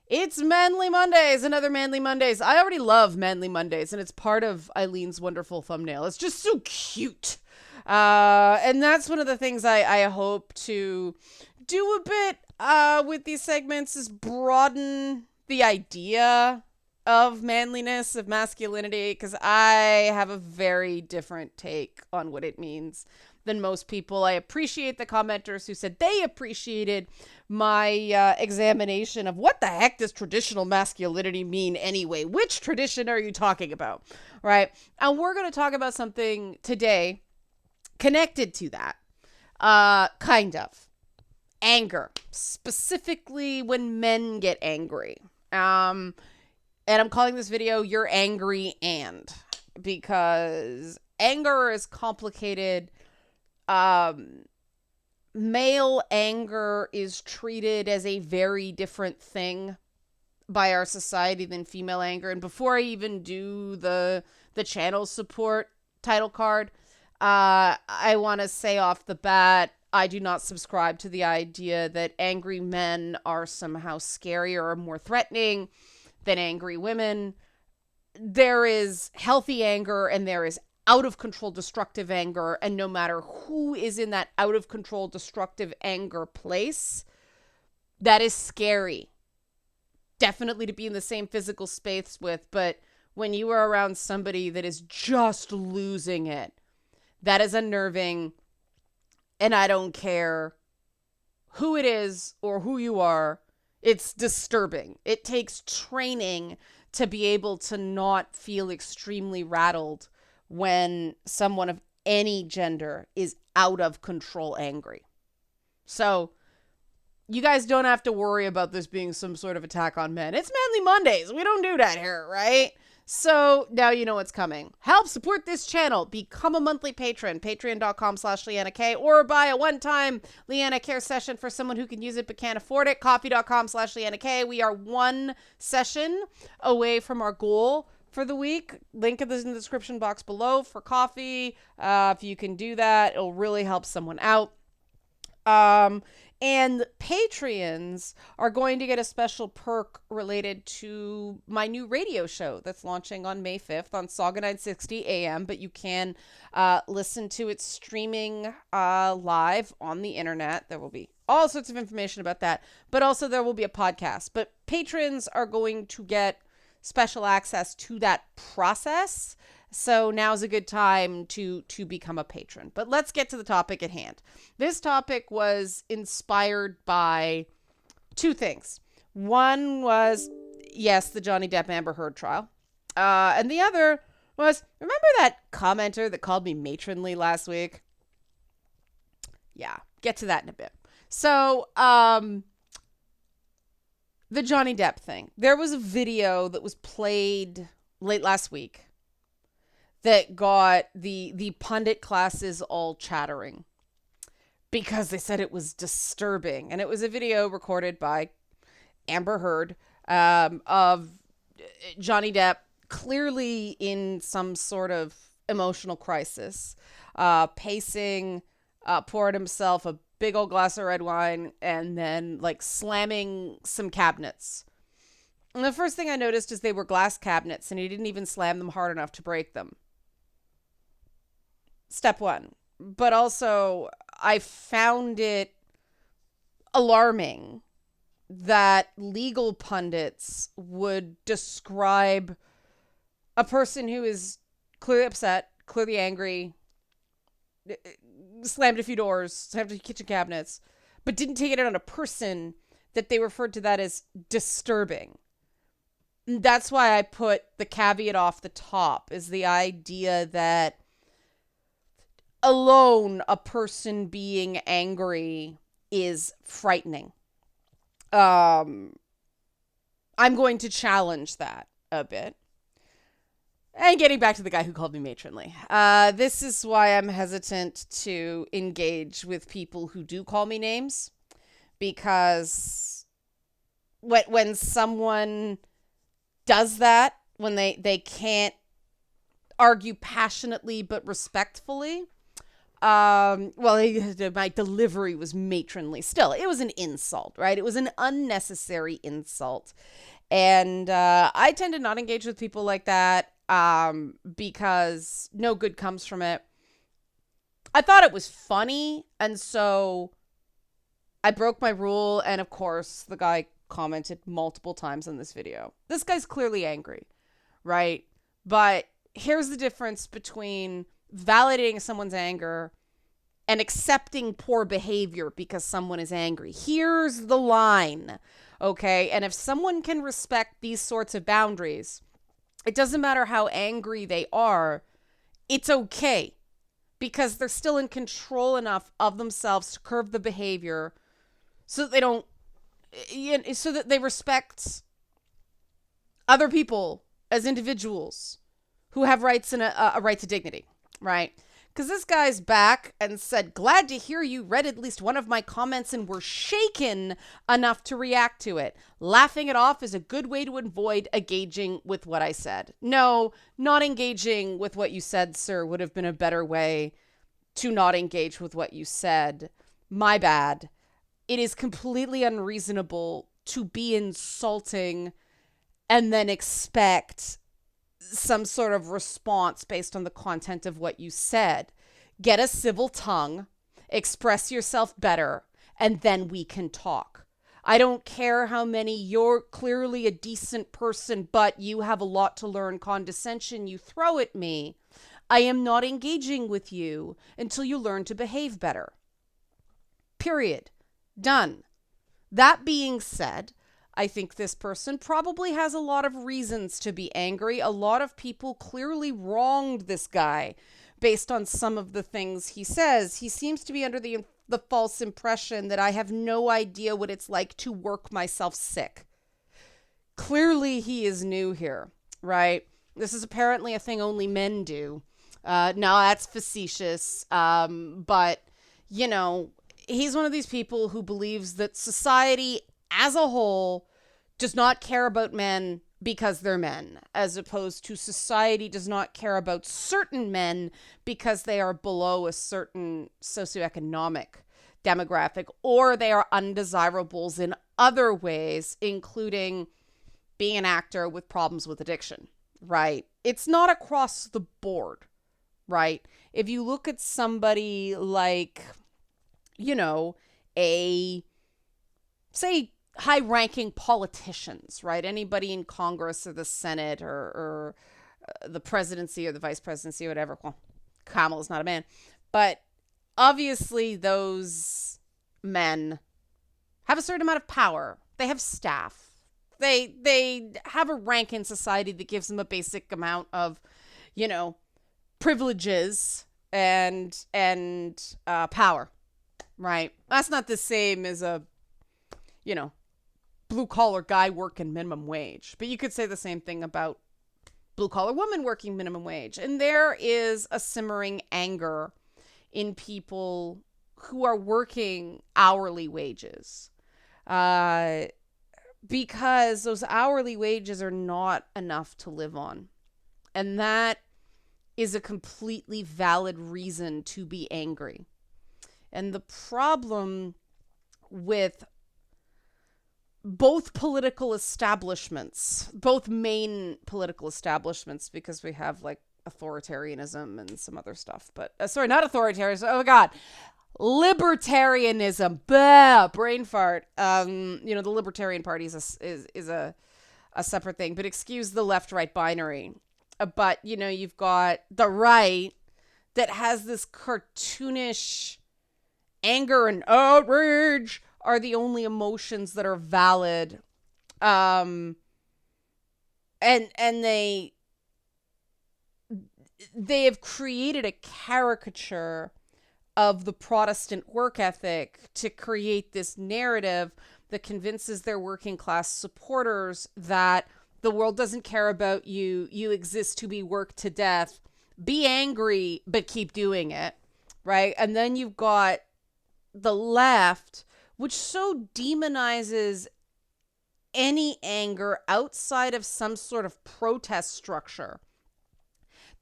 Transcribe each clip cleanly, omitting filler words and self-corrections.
It's Manly Mondays, another Manly Mondays. I already love Manly Mondays, and it's part of Eileen's wonderful thumbnail. It's just so cute. And that's one of the things I hope to do a bit with these segments is broaden the idea of manliness, of masculinity, because I have a very different take on what it means than most people. I appreciate the commenters who said they appreciated my examination of what the heck does traditional masculinity mean anyway? Which tradition are you talking about? Right? And we're going to talk about something today connected to that. Kind of. Anger. Specifically when men get angry. And I'm calling this video You're Angry and, because anger is complicated. Male anger is treated as a very different thing by our society than female anger. And before I even do the channel support title card, I want to say off the bat, I do not subscribe to the idea that angry men are somehow scarier or more threatening than angry women. There is healthy anger and there is out of control destructive anger, and no matter who is in that out of control destructive anger place, that is scary. Definitely to be in the same physical space with, but when you are around somebody that is just losing it, that is unnerving, and I don't care who it is or who you are, it's disturbing. It takes training to be able to not feel extremely rattled when someone of any gender is out of control angry. So you guys don't have to worry about this being some sort of attack on men. It's Manly Mondays. We don't do that here, right? So now you know what's coming. Help support this channel. Become a monthly patron. Patreon.com/LeannaK, or buy a one-time Leanna Care session for someone who can use it but can't afford it. Coffee.com/LeannaK. We are one session away from our goal for the week. Link in the description box below for coffee. If you can do that, it'll really help someone out. And Patreons are going to get a special perk related to my new radio show that's launching on May 5th on Saga 960 AM, but you can listen to it streaming live on the internet. There will be all sorts of information about that, but also there will be a podcast. But patrons are going to get special access to that process. So now's a good time to become a patron. But let's get to the topic at hand. This topic was inspired by two things. One was, yes, the Johnny Depp Amber Heard trial. And the other was, remember that commenter that called me matronly last week? Yeah, get to that in a bit. So, the Johnny Depp thing. There was a video that was played late last week that got the pundit classes all chattering because they said it was disturbing. And it was a video recorded by Amber Heard of Johnny Depp clearly in some sort of emotional crisis, pacing, poured himself a big old glass of red wine, and then like slamming some cabinets. And the first thing I noticed is they were glass cabinets and he didn't even slam them hard enough to break them. Step one. But also I found it alarming that legal pundits would describe a person who is clearly upset, clearly angry, slammed a few doors, slammed a few kitchen cabinets, but didn't take it out on a person, that they referred to that as disturbing. That's why I put the caveat off the top, is the idea that alone a person being angry is frightening. I'm going to challenge that a bit. And getting back to the guy who called me matronly. This is why I'm hesitant to engage with people who do call me names. Because when someone does that, when they can't argue passionately but respectfully, Well, my delivery was matronly. Still, it was an insult, right? It was an unnecessary insult. And I tend to not engage with people like that because no good comes from it. I thought it was funny, and so I broke my rule. And of course, the guy commented multiple times on this video. This guy's clearly angry, right? But here's the difference between validating someone's anger and accepting poor behavior because someone is angry. Here's the line, okay? And if someone can respect these sorts of boundaries, it doesn't matter how angry they are, it's okay because they're still in control enough of themselves to curb the behavior so that they don't, so that they respect other people as individuals who have rights and a right to dignity, right? Because this guy's back and said, glad to hear you read at least one of my comments and were shaken enough to react to it. Laughing it off is a good way to avoid engaging with what I said. No, not engaging with what you said, sir, would have been a better way to not engage with what you said. My bad. It is completely unreasonable to be insulting and then expect some sort of response based on the content of what you said. Get a civil tongue, express yourself better, and then we can talk. I don't care how many you're clearly a decent person, but you have a lot to learn condescension you throw at me. I am not engaging with you until you learn to behave better. Period. Done. That being said, I think this person probably has a lot of reasons to be angry. A lot of people clearly wronged this guy based on some of the things he says. He seems to be under the false impression that I have no idea what it's like to work myself sick. Clearly, he is new here, right? This is apparently a thing only men do. No, that's facetious. But, you know, he's one of these people who believes that society as a whole does not care about men because they're men, as opposed to society does not care about certain men because they are below a certain socioeconomic demographic, or they are undesirables in other ways, including being an actor with problems with addiction, right? It's not across the board, right? If you look at somebody like, you know, say high-ranking politicians, right? Anybody in Congress or the Senate or the presidency or the vice presidency or whatever. Well, Kamala's not a man. But obviously those men have a certain amount of power. They have staff. They have a rank in society that gives them a basic amount of, you know, privileges and power, right? That's not the same as a, you know, blue-collar guy working minimum wage. But you could say the same thing about blue-collar woman working minimum wage. And there is a simmering anger in people who are working hourly wages. Because those hourly wages are not enough to live on. And that is a completely valid reason to be angry. And the problem with both political establishments, both main political establishments, because we have like authoritarianism and some other stuff, but sorry, not authoritarianism. Oh my God. Libertarianism. Bah, brain fart. You know, the Libertarian Party is a separate thing, but excuse the left-right binary. But, you know, you've got the right that has this cartoonish anger and outrage are the only emotions that are valid. And they have created a caricature of the Protestant work ethic to create this narrative that convinces their working class supporters that the world doesn't care about you. You exist to be worked to death. Be angry, but keep doing it, right? And then you've got the left, which so demonizes any anger outside of some sort of protest structure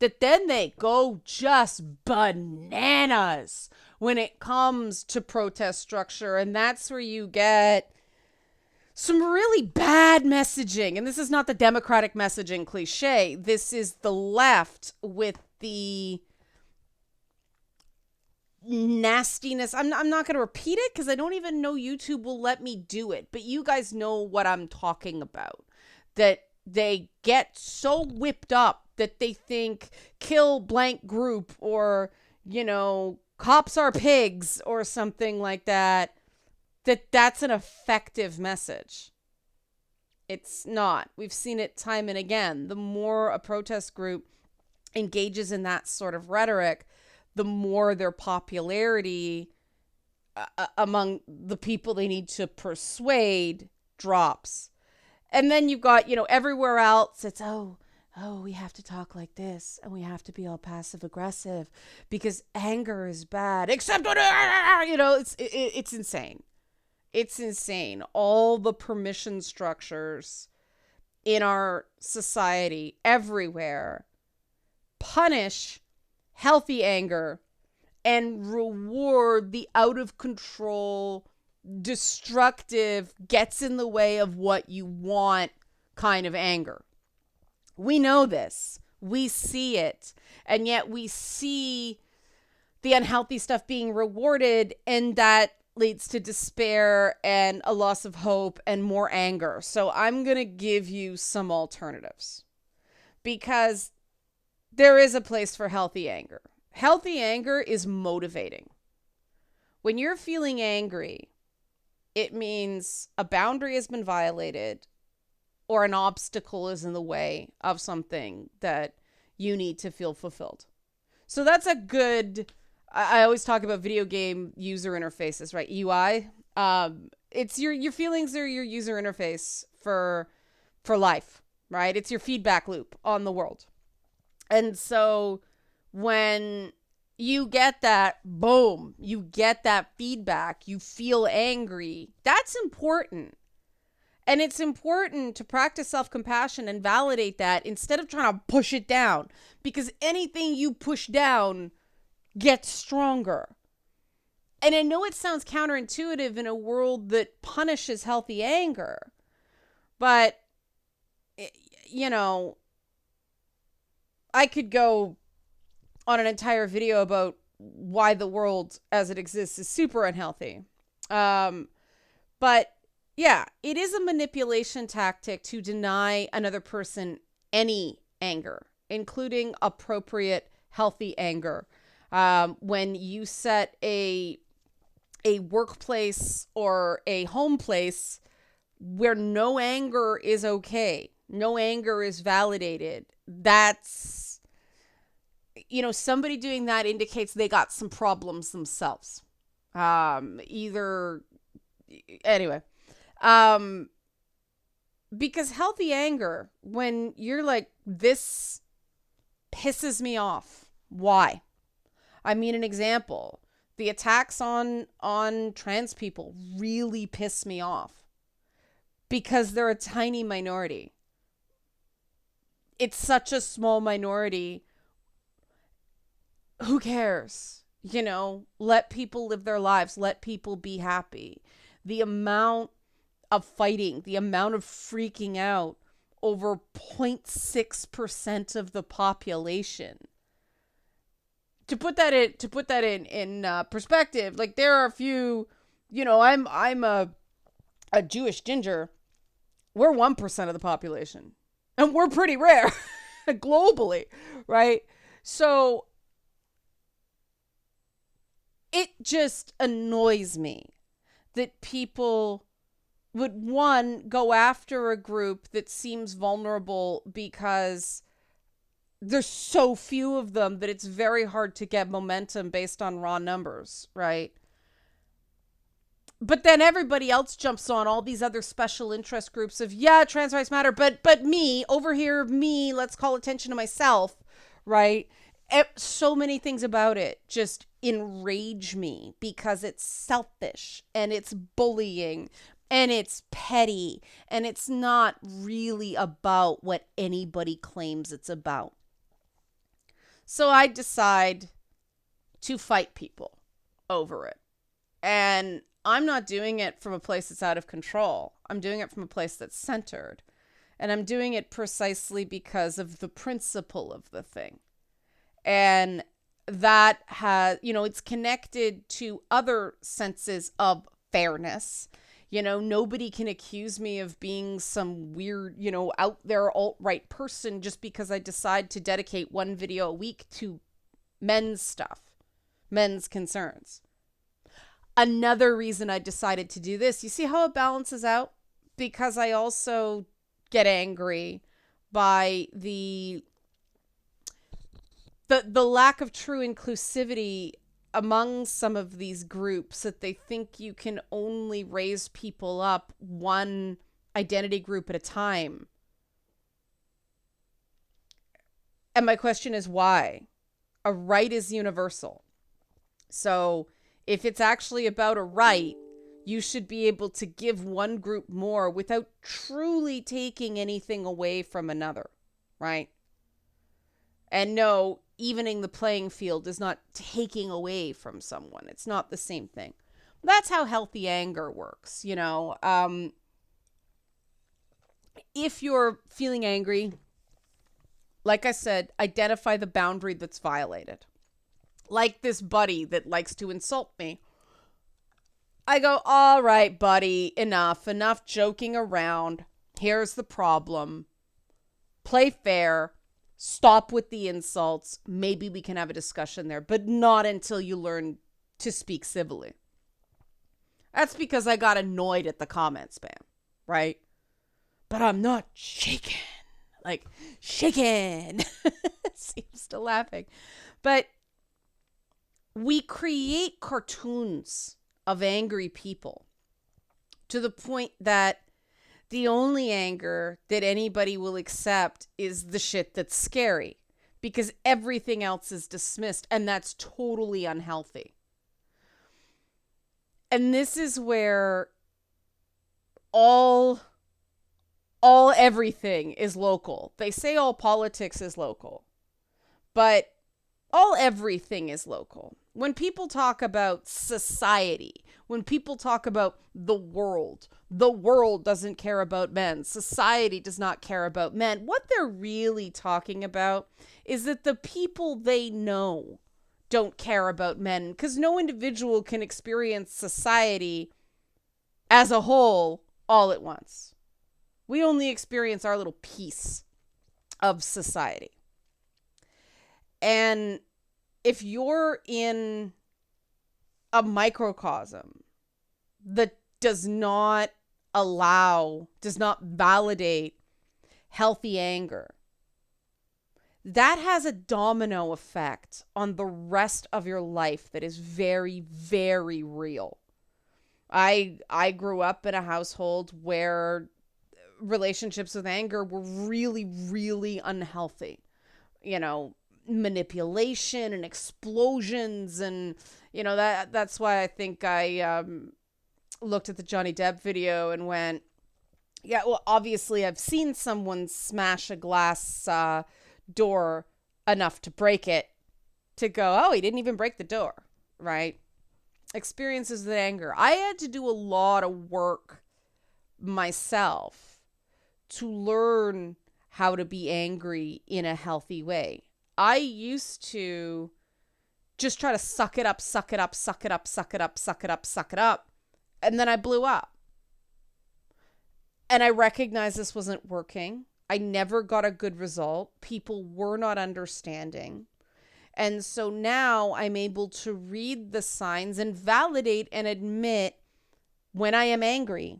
that then they go just bananas when it comes to protest structure. And that's where you get some really bad messaging. And this is not the Democratic messaging cliche. This is the left with the nastiness. I'm not going to repeat it because I don't even know YouTube will let me do it. But you guys know what I'm talking about. That they get so whipped up that they think kill blank group or, cops are pigs or something like that. That's an effective message. It's not. We've seen it time and again. The more a protest group engages in that sort of rhetoric, the more their popularity among the people they need to persuade drops. And then you've got, everywhere else, it's, we have to talk like this and we have to be all passive aggressive because anger is bad. Except when, it's insane. It's insane. All the permission structures in our society, everywhere, punish healthy anger and reward the out of control, destructive, gets in the way of what you want kind of anger. We know this. We see it. And yet we see the unhealthy stuff being rewarded, and that leads to despair and a loss of hope and more anger. So I'm going to give you some alternatives because there is a place for healthy anger. Healthy anger is motivating. When you're feeling angry, it means a boundary has been violated or an obstacle is in the way of something that you need to feel fulfilled. So that's a good, I always talk about video game user interfaces, right? UI. It's your feelings are your user interface for life, right? It's your feedback loop on the world. And so when you get that, boom, you get that feedback, you feel angry, that's important. And it's important to practice self-compassion and validate that instead of trying to push it down, because anything you push down gets stronger. And I know it sounds counterintuitive in a world that punishes healthy anger, but, I could go on an entire video about why the world as it exists is super unhealthy. But yeah, it is a manipulation tactic to deny another person any anger, including appropriate, healthy anger. When you set a workplace or a home place where no anger is okay, no anger is validated, that's, somebody doing that indicates they got some problems themselves. Because healthy anger, when you're like, this pisses me off. Why? I mean, an example, the attacks on trans people really piss me off because they're a tiny minority. It's such a small minority. Who cares? Let people live their lives. Let people be happy. The amount of fighting, the amount of freaking out over 0.6% of the population. To put that in perspective, like there are a few, I'm a Jewish ginger. We're 1% of the population, and we're pretty rare globally, right? So it just annoys me that people would, one, go after a group that seems vulnerable because there's so few of them that it's very hard to get momentum based on raw numbers, right? But then everybody else jumps on all these other special interest groups of, trans rights matter, but me, over here, let's call attention to myself, right? So many things about it just enrage me because it's selfish and it's bullying and it's petty and it's not really about what anybody claims it's about. So I decide to fight people over it. And I'm not doing it from a place that's out of control. I'm doing it from a place that's centered. And I'm doing it precisely because of the principle of the thing. And that has, it's connected to other senses of fairness. Nobody can accuse me of being some weird, out there alt-right person just because I decide to dedicate one video a week to men's stuff, men's concerns. Another reason I decided to do this, you see how it balances out? Because I also get angry by the lack of true inclusivity among some of these groups, that they think you can only raise people up one identity group at a time. And my question is why? A right is universal. So if it's actually about a right, you should be able to give one group more without truly taking anything away from another, right? And no, evening the playing field is not taking away from someone. It's not the same thing. That's how healthy anger works, If you're feeling angry, like I said, identify the boundary that's violated. Like this buddy that likes to insult me. I go, all right, buddy, enough joking around. Here's the problem. Play fair. Stop with the insults. Maybe we can have a discussion there, but not until you learn to speak civilly. That's because I got annoyed at the comment spam, right? But I'm not shaken. Like, shaken. Seems to laughing. But we create cartoons of angry people to the point that the only anger that anybody will accept is the shit that's scary, because everything else is dismissed, and that's totally unhealthy. And this is where all everything is local. They say all politics is local, but all everything is local. When people talk about society, when people talk about the world doesn't care about men. Society does not care about men. What they're really talking about is that the people they know don't care about men, because no individual can experience society as a whole all at once. We only experience our little piece of society. And if you're in a microcosm that does not validate healthy anger, that has a domino effect on the rest of your life that is very, very real. I grew up in a household where relationships with anger were really, really unhealthy. Manipulation and explosions, and that's why I think I looked at the Johnny Depp video and went, yeah, well, obviously I've seen someone smash a glass door enough to break it, to go, oh, he didn't even break the door, right? Experiences with anger. I had to do a lot of work myself to learn how to be angry in a healthy way. I used to just try to suck it up. And then I blew up. And I recognized this wasn't working. I never got a good result. People were not understanding. And so now I'm able to read the signs and validate and admit when I am angry.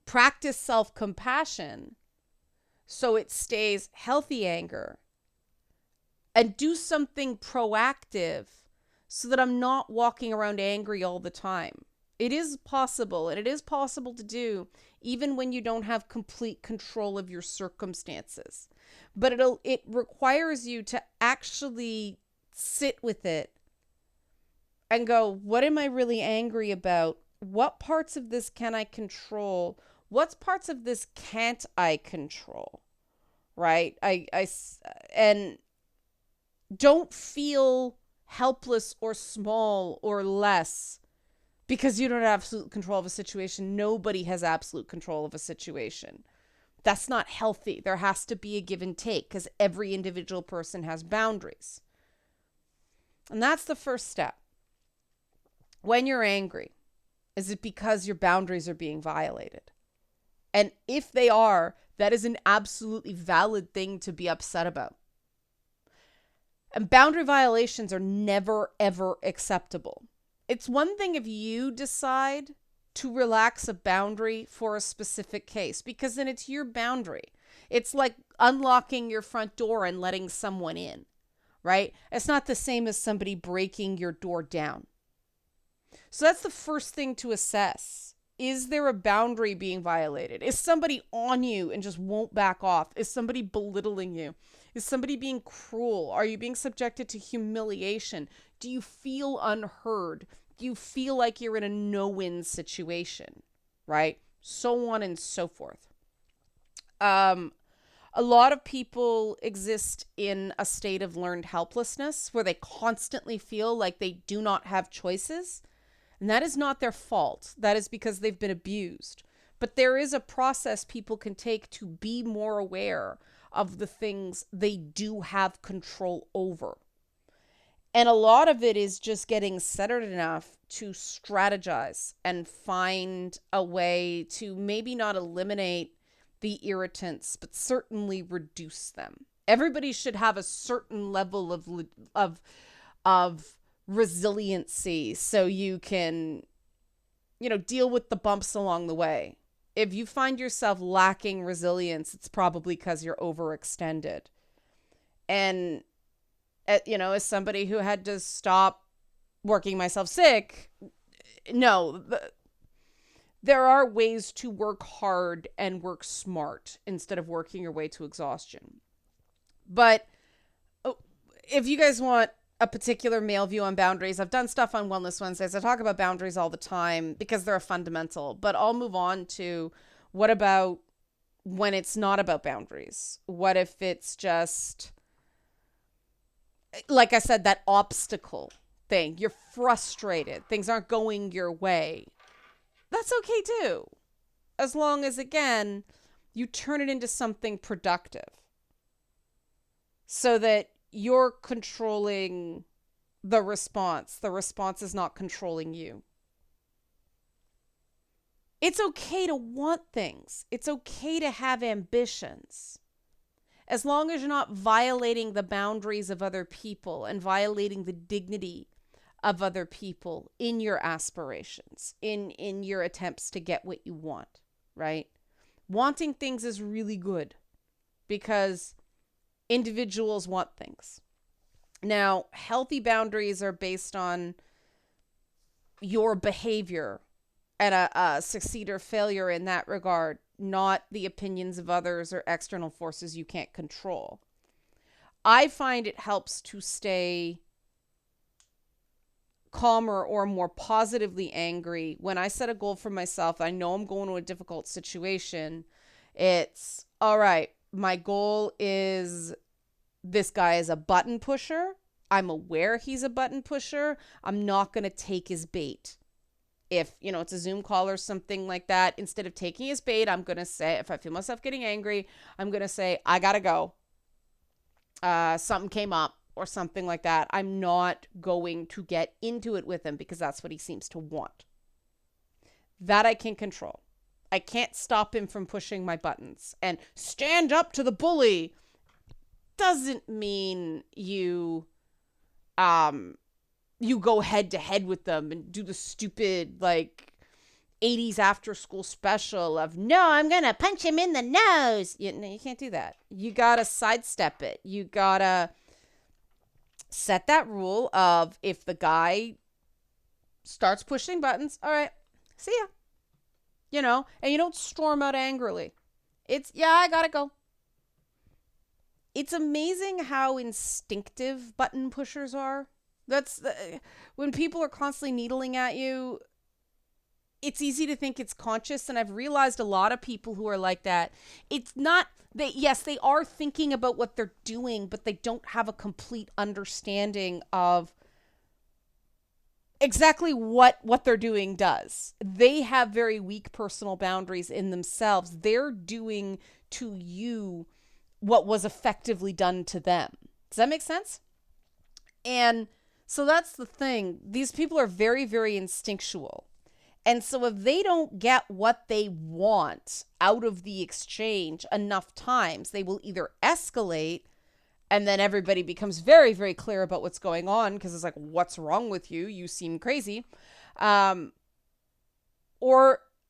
Practice self-compassion so it stays healthy anger. And do something proactive so that I'm not walking around angry all the time. It is possible, and it is possible to do even when you don't have complete control of your circumstances. But it requires you to actually sit with it and go, what am I really angry about? What parts of this can I control? What parts of this can't I control? Right? And Don't feel helpless or small or less because you don't have absolute control of a situation. Nobody has absolute control of a situation. That's not healthy. There has to be a give and take because every individual person has boundaries. And that's the first step. When you're angry, is it because your boundaries are being violated? And if they are, that is an absolutely valid thing to be upset about. And boundary violations are never, ever acceptable. It's one thing if you decide to relax a boundary for a specific case, because then it's your boundary. It's like unlocking your front door and letting someone in, right? It's not the same as somebody breaking your door down. So that's the first thing to assess. Is there a boundary being violated? Is somebody on you and just won't back off? Is somebody belittling you? Is somebody being cruel? Are you being subjected to humiliation? Do you feel unheard? Do you feel like you're in a no-win situation? Right? So on and so forth. A lot of people exist in a state of learned helplessness where they constantly feel like they do not have choices. And that is not their fault. That is because they've been abused. But there is a process people can take to be more aware of the things they do have control over. And a lot of it is just getting centered enough to strategize and find a way to maybe not eliminate the irritants, but certainly reduce them. Everybody should have a certain level of resiliency so you can, deal with the bumps along the way. If you find yourself lacking resilience, it's probably because you're overextended. And, as somebody who had to stop working myself sick, no, there are ways to work hard and work smart instead of working your way to exhaustion. But if you guys want a particular male view on boundaries, I've done stuff on Wellness Wednesdays. I talk about boundaries all the time because they're a fundamental, but I'll move on to what about when it's not about boundaries? What if it's just, like I said, that obstacle thing? You're frustrated. Things aren't going your way. That's okay too. As long as, again, you turn it into something productive so that you're controlling the response. The response is not controlling you. It's okay to want things. It's okay to have ambitions. As long as you're not violating the boundaries of other people and violating the dignity of other people in your aspirations, in your attempts to get what you want, right? Wanting things is really good because individuals want things. Now, healthy boundaries are based on your behavior and a succeed or failure in that regard, not the opinions of others or external forces you can't control. I find it helps to stay calmer or more positively angry when I set a goal for myself. I know I'm going to a difficult situation. It's, all right, my goal is this guy is a button pusher. I'm aware he's a button pusher. I'm not going to take his bait. If, it's a Zoom call or something like that, instead of taking his bait, I'm going to say, if I feel myself getting angry, I'm going to say, I got to go. Something came up or something like that. I'm not going to get into it with him because that's what he seems to want. That I can control. I can't stop him from pushing my buttons. And stand up to the bully doesn't mean you go head to head with them and do the stupid 80s after school special of, no, I'm going to punch him in the nose. You can't do that. You got to sidestep it. You got to set that rule of, if the guy starts pushing buttons, all right, see ya. And you don't storm out angrily. It's, yeah, I got to go. It's amazing how instinctive button pushers are. When people are constantly needling at you, it's easy to think it's conscious, and I've realized a lot of people who are like that, it's not, they, yes, they are thinking about what they're doing, but they don't have a complete understanding of exactly what they're doing does. They have very weak personal boundaries in themselves. They're doing to you what was effectively done to them. Does that make sense? And so that's the thing. These people are very, very instinctual. And so if they don't get what they want out of the exchange enough times, they will either escalate, and then everybody becomes very, very clear about what's going on because it's like, what's wrong with you? You seem crazy. Or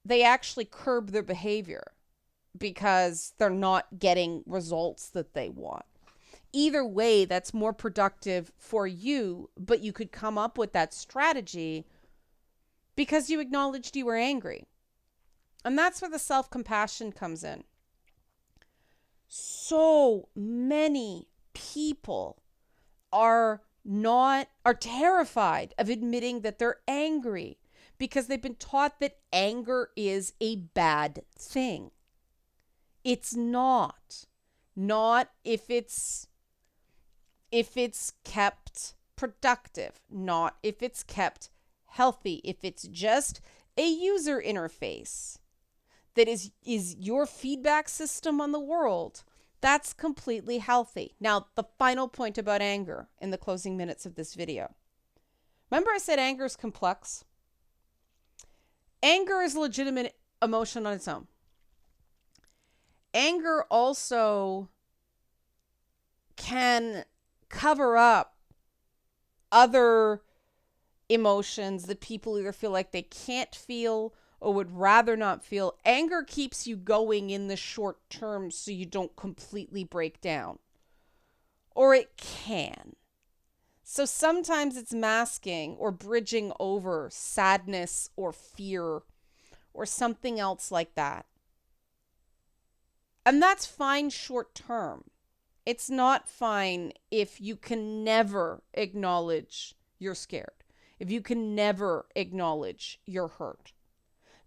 they actually curb their behavior because they're not getting results that they want. Either way, that's more productive for you, but you could come up with that strategy because you acknowledged you were angry. And that's where the self-compassion comes in. So many people are terrified of admitting that they're angry because they've been taught that anger is a bad thing. It's not. Not if it's kept productive, not if it's kept healthy, if it's just a user interface that is your feedback system on the world, that's completely healthy. Now, the final point about anger in the closing minutes of this video. Remember I said anger is complex? Anger is a legitimate emotion on its own. Anger also can cover up other emotions that people either feel like they can't feel or would rather not feel. Anger keeps you going in the short term so you don't completely break down. Or it can. So sometimes it's masking or bridging over sadness or fear or something else like that. And that's fine short term. It's not fine if you can never acknowledge you're scared, if you can never acknowledge you're hurt.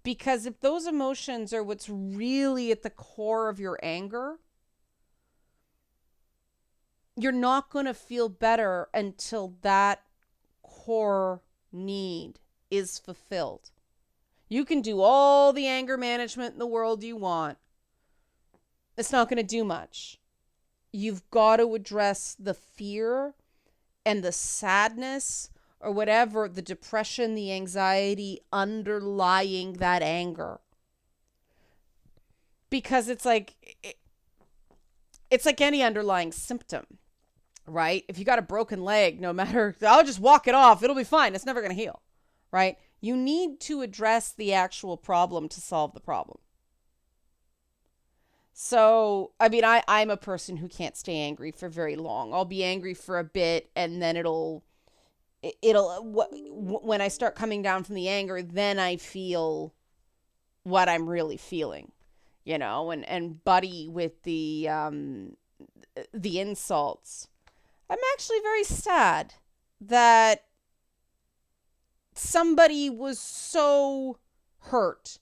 Because if those emotions are what's really at the core of your anger, you're not going to feel better until that core need is fulfilled. You can do all the anger management in the world you want. It's not going to do much. You've got to address the fear and the sadness or whatever, the depression, the anxiety underlying that anger. Because it's like any underlying symptom, right? If you got a broken leg, no matter, I'll just walk it off, it'll be fine. It's never going to heal, right? You need to address the actual problem to solve the problem. So, I mean, I'm a person who can't stay angry for very long. I'll be angry for a bit, and then when I start coming down from the anger, then I feel what I'm really feeling, and buddy with the insults. I'm actually very sad that somebody was so hurt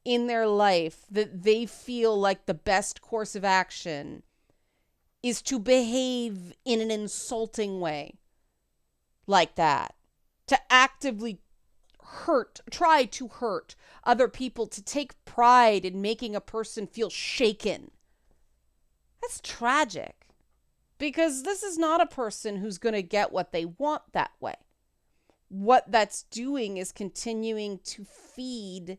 in their life that they feel like the best course of action is to behave in an insulting way like that, to actively try to hurt other people, to take pride in making a person feel shaken. That's tragic, because this is not a person who's going to get what they want that way. What that's doing is continuing to feed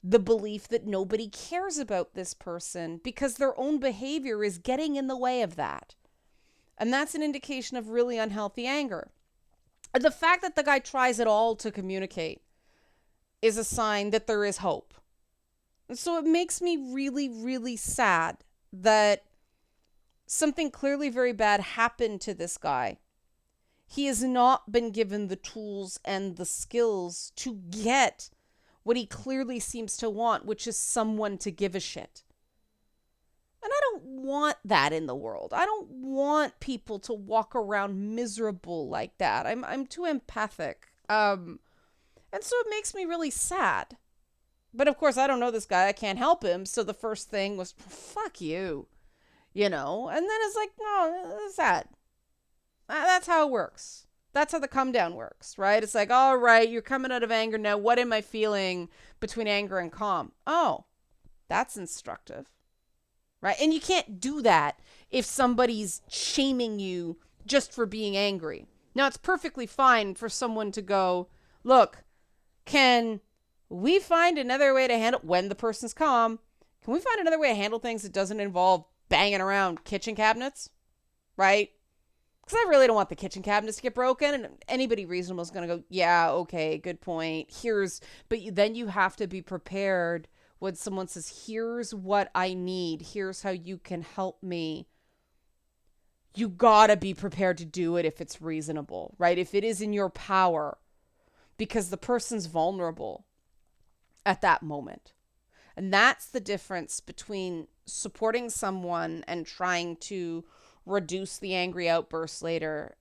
the belief that nobody cares about this person because their own behavior is getting in the way of that. And that's an indication of really unhealthy anger. The fact that the guy tries at all to communicate is a sign that there is hope. And so it makes me really, really sad that something clearly very bad happened to this guy. He has not been given the tools and the skills to get what he clearly seems to want, which is someone to give a shit. And I don't want that in the world. I don't want people to walk around miserable like that. I'm too empathic. And so it makes me really sad But of course, I don't know this guy. I can't help him. So the first thing was, fuck you, you know? And then it's like, no, that's that. That's how it works. That's how the come down works, right? It's like, all right, you're coming out of anger now. What am I feeling between anger and calm? Oh, that's instructive, right? And you can't do that if somebody's shaming you just for being angry. Now, it's perfectly fine for someone to go, look, can we find another way to handle, when the person's calm, can we find another way to handle things that doesn't involve banging around kitchen cabinets, right? Because I really don't want the kitchen cabinets to get broken. And anybody reasonable is going to go, yeah, okay, good point. But then you have to be prepared when someone says, here's what I need. Here's how you can help me. You got to be prepared to do it if it's reasonable, right? If it is in your power, because the person's vulnerable at that moment. And that's the difference between supporting someone and trying to reduce the angry outbursts later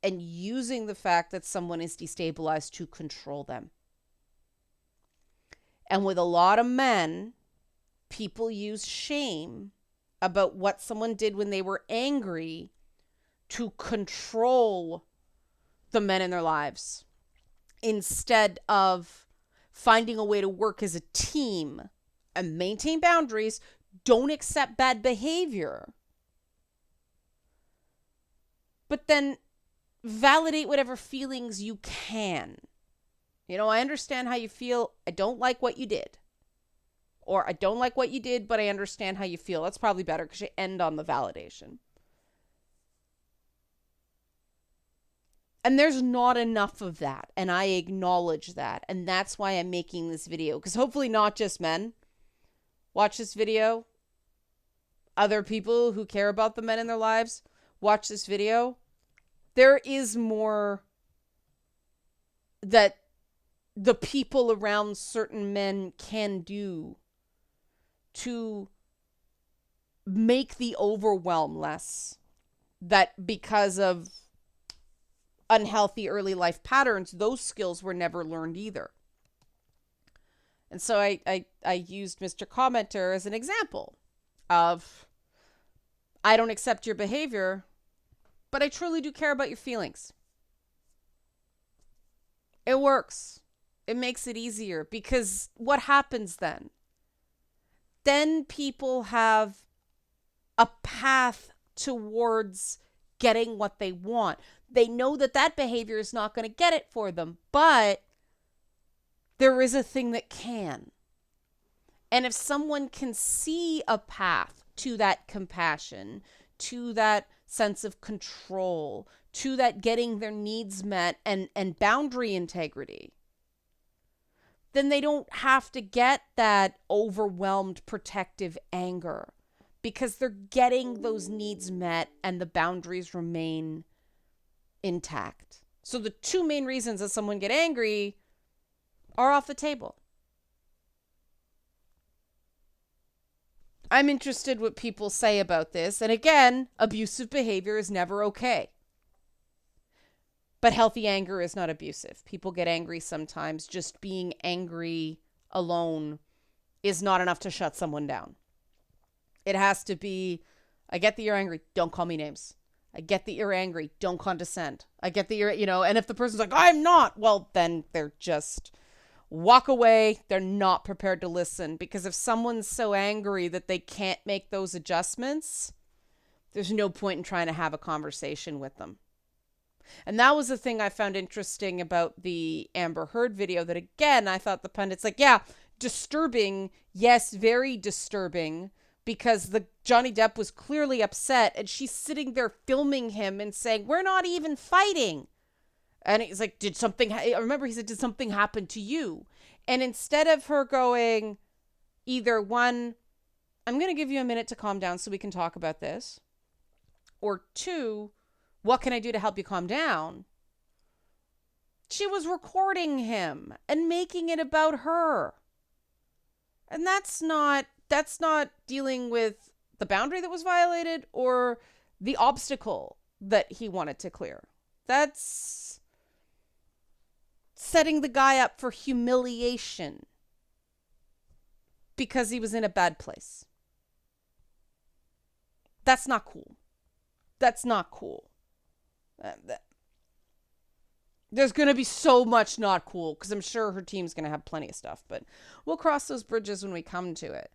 and using the fact that someone is destabilized to control them. And with a lot of men, people use shame about what someone did when they were angry to control the men in their lives instead of finding a way to work as a team and maintain boundaries. Don't accept bad behavior, but then validate whatever feelings you can. You know, I understand how you feel. I don't like what you did. Or I don't like what you did, but I understand how you feel. That's probably better because you end on the validation. And there's not enough of that. And I acknowledge that. And that's why I'm making this video. Because hopefully not just men watch this video. Other people who care about the men in their lives watch this video. There is more that the people around certain men can do to make the overwhelm less. That because of unhealthy early life patterns, those skills were never learned either. And so I used Mr. Commenter as an example of, I don't accept your behavior, but I truly do care about your feelings. It works. It makes it easier because what happens then? Then people have a path towards getting what they want. They know that that behavior is not going to get it for them, but there is a thing that can. And if someone can see a path to that compassion, to that sense of control, to that getting their needs met and boundary integrity, then they don't have to get that overwhelmed protective anger because they're getting those needs met and the boundaries remain intact. So the two main reasons that someone get angry are off the table. I'm interested what people say about this. And again, abusive behavior is never okay. But healthy anger is not abusive. People get angry sometimes. Just being angry alone is not enough to shut someone down. It has to be, I get that you're angry. Don't call me names. I get that you're angry. Don't condescend. I get that you're, and if the person's like, I'm not, well, then they're just walk away. They're not prepared to listen, because if someone's so angry that they can't make those adjustments, there's no point in trying to have a conversation with them. And that was the thing I found interesting about the Amber Heard video, that again, I thought the pundits like, yeah, disturbing. Yes, very disturbing, because the Johnny Depp was clearly upset and she's sitting there filming him and saying, we're not even fighting. And he's like, I remember he said, did something happen to you? And instead of her going, either one, I'm going to give you a minute to calm down so we can talk about this, or two, what can I do to help you calm down? She was recording him and making it about her. And that's not dealing with the boundary that was violated or the obstacle that he wanted to clear. That's setting the guy up for humiliation. because he was in a bad place. That's not cool. That's not cool. There's going to be so much not cool because I'm sure her team's going to have plenty of stuff, but we'll cross those bridges when we come to it.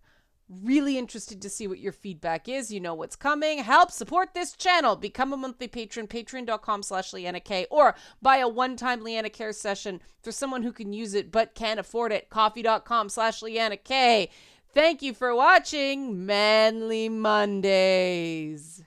Really interested to see what your feedback is. You know what's coming. Help support this channel. Become a monthly patron, patreon.com/LeannaK, or buy a one-time Leanna Care session for someone who can use it but can't afford it. Coffee.com/LeannaK. Thank you for watching Manly Mondays.